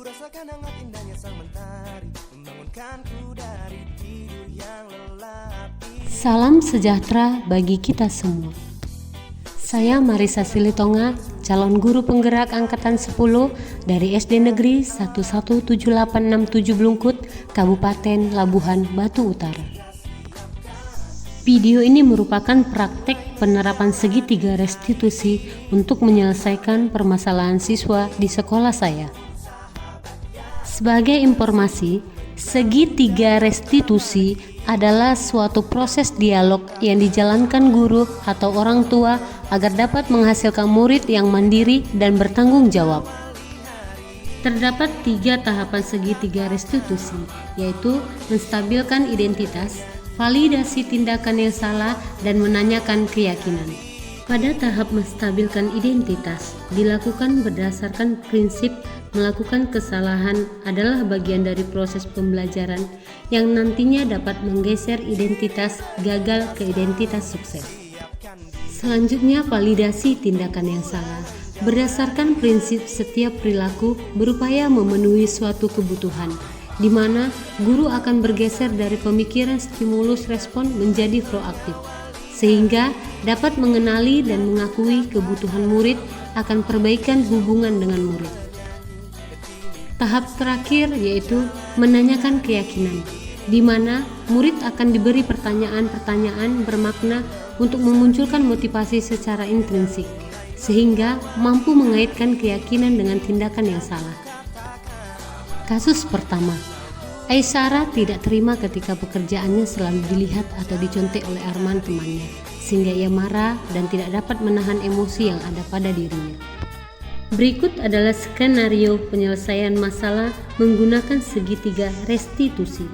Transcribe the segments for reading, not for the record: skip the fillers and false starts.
rasakan hangat indahnya sang mentari membangunkanku dari tidur yang lelap. Salam sejahtera bagi kita semua. Saya Marisa Silitonga, calon guru penggerak angkatan 10 dari SD Negeri 117867 Blungkut, Kabupaten Labuhan Batu Utara. Video ini merupakan praktek penerapan segitiga restitusi untuk menyelesaikan permasalahan siswa di sekolah saya. Sebagai informasi, segitiga restitusi adalah suatu proses dialog yang dijalankan guru atau orang tua agar dapat menghasilkan murid yang mandiri dan bertanggung jawab. Terdapat 3 tahapan segitiga restitusi, yaitu menstabilkan identitas, validasi tindakan yang salah, dan menanyakan keyakinan. Pada tahap menstabilkan identitas, dilakukan berdasarkan prinsip melakukan kesalahan adalah bagian dari proses pembelajaran yang nantinya dapat menggeser identitas gagal ke identitas sukses. Selanjutnya, validasi tindakan yang salah. Berdasarkan prinsip setiap perilaku berupaya memenuhi suatu kebutuhan, di mana guru akan bergeser dari pemikiran stimulus respon menjadi proaktif, sehingga dapat mengenali dan mengakui kebutuhan murid akan perbaikan hubungan dengan murid. Tahap terakhir yaitu menanyakan keyakinan, di mana murid akan diberi pertanyaan-pertanyaan bermakna untuk memunculkan motivasi secara intrinsik, sehingga mampu mengaitkan keyakinan dengan tindakan yang salah. Kasus pertama, Aisyara tidak terima ketika pekerjaannya selalu dilihat atau dicontek oleh Arman temannya, sehingga ia marah dan tidak dapat menahan emosi yang ada pada dirinya. Berikut adalah skenario penyelesaian masalah menggunakan segitiga restitusi.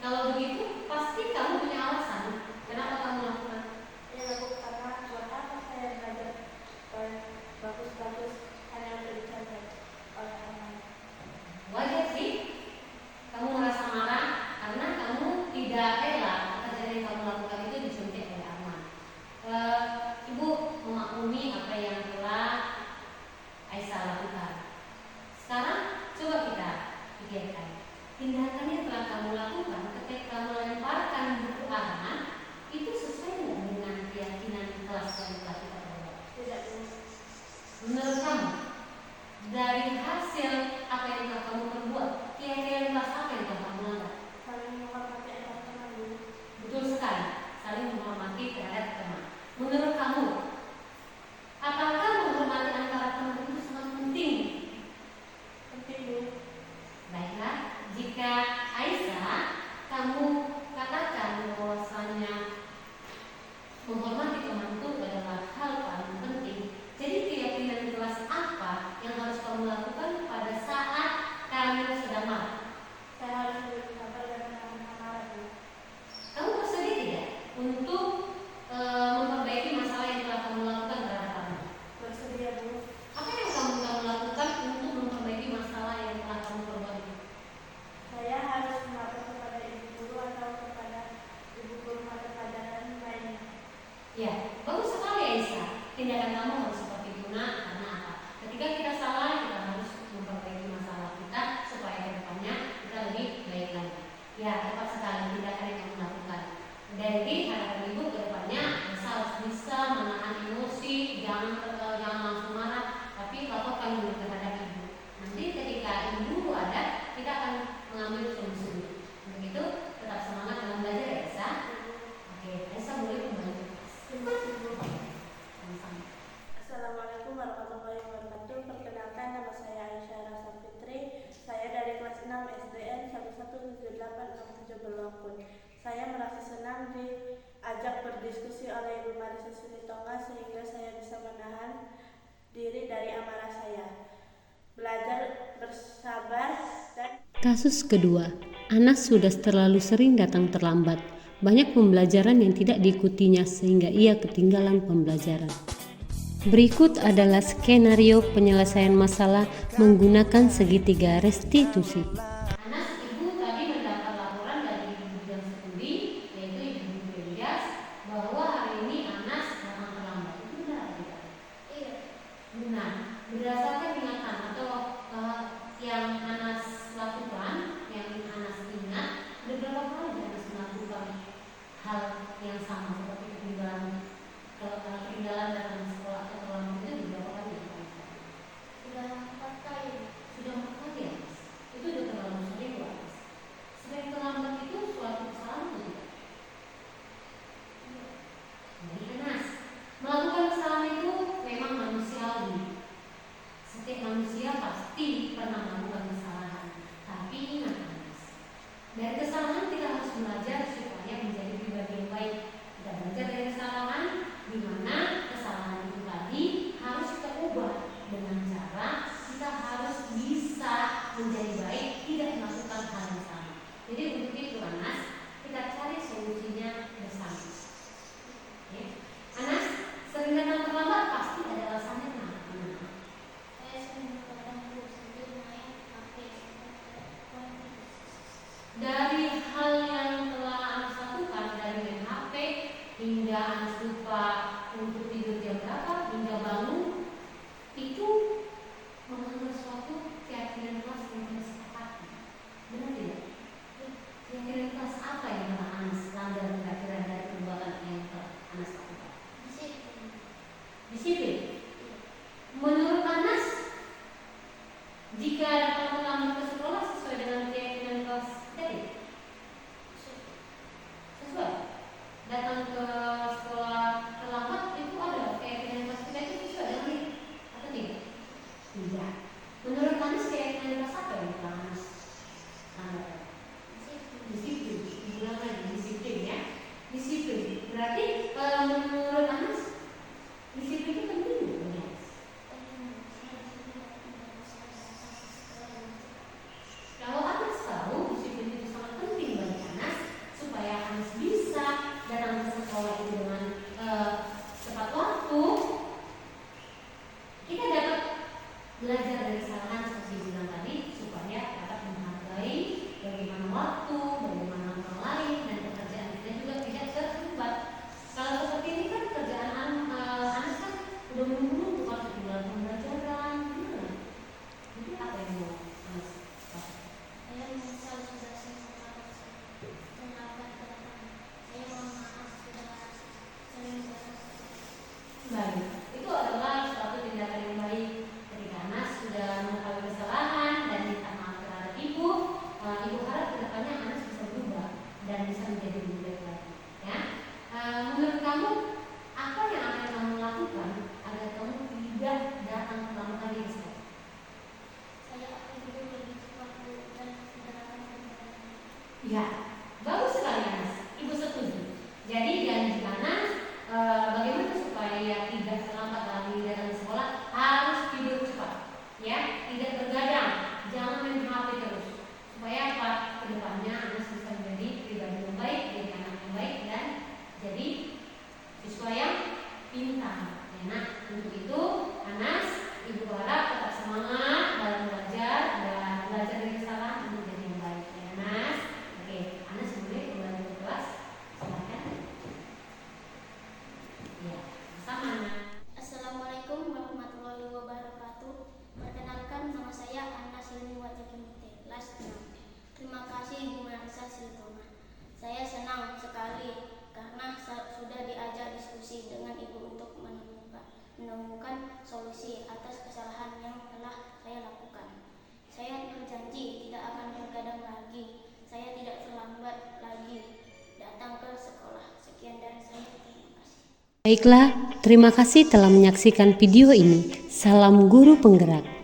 Kalau begitu, pasti kamu punya alasan. Kenapa kamu lakukan? Ya, Bu, karena buat apa saya belajar bagus-bagus hanya untuk dicontek oleh orang. Wajar sih, kamu merasa marah karena kamu tidak rela pekerjaan yang kamu lakukan itu dicontek oleh Arman. Ibu memaklumi apa yang telah Aisyah lakukan. Sekarang coba kita pikirkan. Tindakan yang telah kamu lakukan ketika melemparkan buku Arman itu sesuai dengan keyakinan kelas yang telah kita perbuat? Tidak. Menurut kamu, dari hasil apa yang telah kamu perbuat, keyakinan kelas apa yang telah kamu langgar? Saling menghormati antar teman. Betul sekali, saling menghormati terhadap teman. Menurut kamu, apakah menghormati antara teman itu sangat penting? Penting, Bu. Baiklah, jika Aisyah, kamu katakan bahwasanya menghormati teman itu adalah hal paling penting, jadi keyakinan kelas apa yang harus kamu lakukan pada saat kamu sedang marah? Saya harus bersabar dan menahan amarah. Kamu bersedia tidak untuk memperbaiki masalah yang telah kamu lakukan terhadap kamu? Bersedia, Bu. Apa yang kamu lakukan untuk memperbaiki masalah yang telah kamu perbuat itu? Saya harus melapor kepada ibu guru atau kepada ibu guru mata pelajaran lainnya. Ya, bagus sekali Aisyah. Tindakan kamu harus seperti itu, Nak. Karena apa? Ketika kita salah, kita harus memperbaiki masalah kita supaya ke depannya kita lebih baik lagi. Ya, tepat sekali tindakan yang kamu lakukan. Jadi harapan ibu ke depannya Aisyah harus bisa menahan emosi, jangan langsung marah, tapi laporkan dulu terhadap ibu. Nanti ketika ibu ada, kita akan mengambil solusi. Untuk itu tetap semangat dalam belajar ya Aisyah. Oke, Aisyah boleh kembali ke kelas. Terima kasih, Bu. Sama-sama. Assalamualaikum warahmatullahi wabarakatuh. Perkenalkan, nama saya Aisyah Rasa Fitri. Saya dari kelas 6 SDN 117867 Blungkut. Saya merasa senang diajak berdiskusi oleh Ibu Marisa Silitonga sehingga saya bisa menahan diri dari amarah saya. Belajar bersabar dan Kasus kedua, Anas sudah terlalu sering datang terlambat. Banyak pembelajaran yang tidak diikutinya sehingga ia ketinggalan pembelajaran. Berikut adalah skenario penyelesaian masalah menggunakan segitiga restitusi. Anas, ibu tadi mendapat laporan dari ibu bidang studi, yaitu ibu Belias, bahwa hari ini Anas datang terlambat. Itu benar atau tidak? Iya. Benar. Berdasarkan ingatan atau yang Anas lakukan, yang Anas ingat, ada berapa kali Anas melakukan hal yang sama seperti ketinggalan datang ke sekolah atau terlambat itu berapa kali ya? Sudah 4 kali. Sudah 4 kali ya? Itu udah terlalu sering ya? Sering terlambat itu suatu kesalahan atau tidak? Jadi Anas, melakukan kesalahan itu memang manusiawi. Setiap manusia pasti pernah melakukan kesalahan. Tapi ingat Anas, dari kesalahan kita harus belajar supaya menjadi pribadi yang baik. Kita belajar dari kesalahan, di mana kesalahan itu tadi harus kita ubah dengan cara kita harus bisa menjadi baik, tidak melakukan hal yang sama. Jadi untuk itu Anas, kita cari solusinya bersama. Ya. Anas, sering datang terlambat pasti ada alasannya kenapa? Saya sering datang sambil main HP. Dari hal yang telah Anas lakukan, dari main HP hingga Anas lupa untuk tidur jam berapa, hingga bangun, itu melanggar suatu keyakinan kelas yang kita sepakati. Benar tidak? Keyakinan kelas apa yang telah Anas langgar kira-kira dari perbuatan yang telah Anas lakukan? Disiplin. Menurut Anas, jika datang terlambat ke sekolah sesuai dengan keyakinan kelas tadi? Sesuai. Datang ke sekolah terlambat itu ada keyakinan kelas kita itu sesuai dengan ini atau tidak? Tidak. Menurut Anas keyakinan kelas apa yang telah Anas langgar? Disiplin. Diulang lagi, disiplin ya. Disiplin. Berarti menurut Anas disiplin itu penting bagi Anas. Kalau Anas tahu disiplin itu sangat penting bagi Anas supaya Anas bisa datang ke sekolah itu dengan tepat waktu, kita dapat belajar dari kesalahan seperti bilang tadi supaya dapat menghargai bagaimana waktu, bagaimana orang lain, dan pekerjaan kita juga tidak tersumbat. Kalau seperti ini kan kerjaan Anas kan udah menunggu kalau ketinggalan pembelajaran, gimana? Jadi apa yang mau Anas lakukan? Saya menyesal sudah terlambat datang. Saya mohon maaf sudah sering datang. Baik, itu adalah suatu tindakan yang baik ketika Anas sudah mengetahui kesalahan dan minta maaf terhadap ibu. Ibu harap kedepannya Anas bisa berubah dan bisa menjadi lebih baik lagi. Ya, menurut kamu apa yang akan kamu lakukan agar kamu tidak datang terlambat lagi ke sekolah? Saya akan tidur lebih cepat dan segerakan pembelajaran. Ya, bagus sekali Anas. Ibu setuju. Jadi janji Anas bagaimana supaya tidak terlambat lagi datang ke sekolah, harus tidur cepat, ya, tidak bergadang, jangan main HP terus. Supaya apa? Kedepannya Anas bisa menjadi pribadi yang baik, jadi anak yang baik dan jadi siswa yang pintar. Ya, nah, untuk itu Anas, ibu harap tetap semangat dalam belajar dan belajar dari kesalahan untuk menjadi yang baik. Ya, Anas. Oke, Anas boleh kembali ke kelas. Silakan. Ya, sama Anas. Assalamualaikum warahmatullahi wabarakatuh. Perkenalkan, nama saya Anas Ilmi Wajakimute, kelas 6. Terima kasih Ibu Marisa Siltoma. Saya senang sekali karena sudah diajak diskusi dengan Ibu untuk menemukan solusi atas kesalahan yang telah saya lakukan. Saya berjanji tidak akan bergadang lagi. Saya tidak terlambat lagi datang ke sekolah. Sekian dari saya. Terima kasih. Baiklah, terima kasih telah menyaksikan video ini. Salam guru penggerak.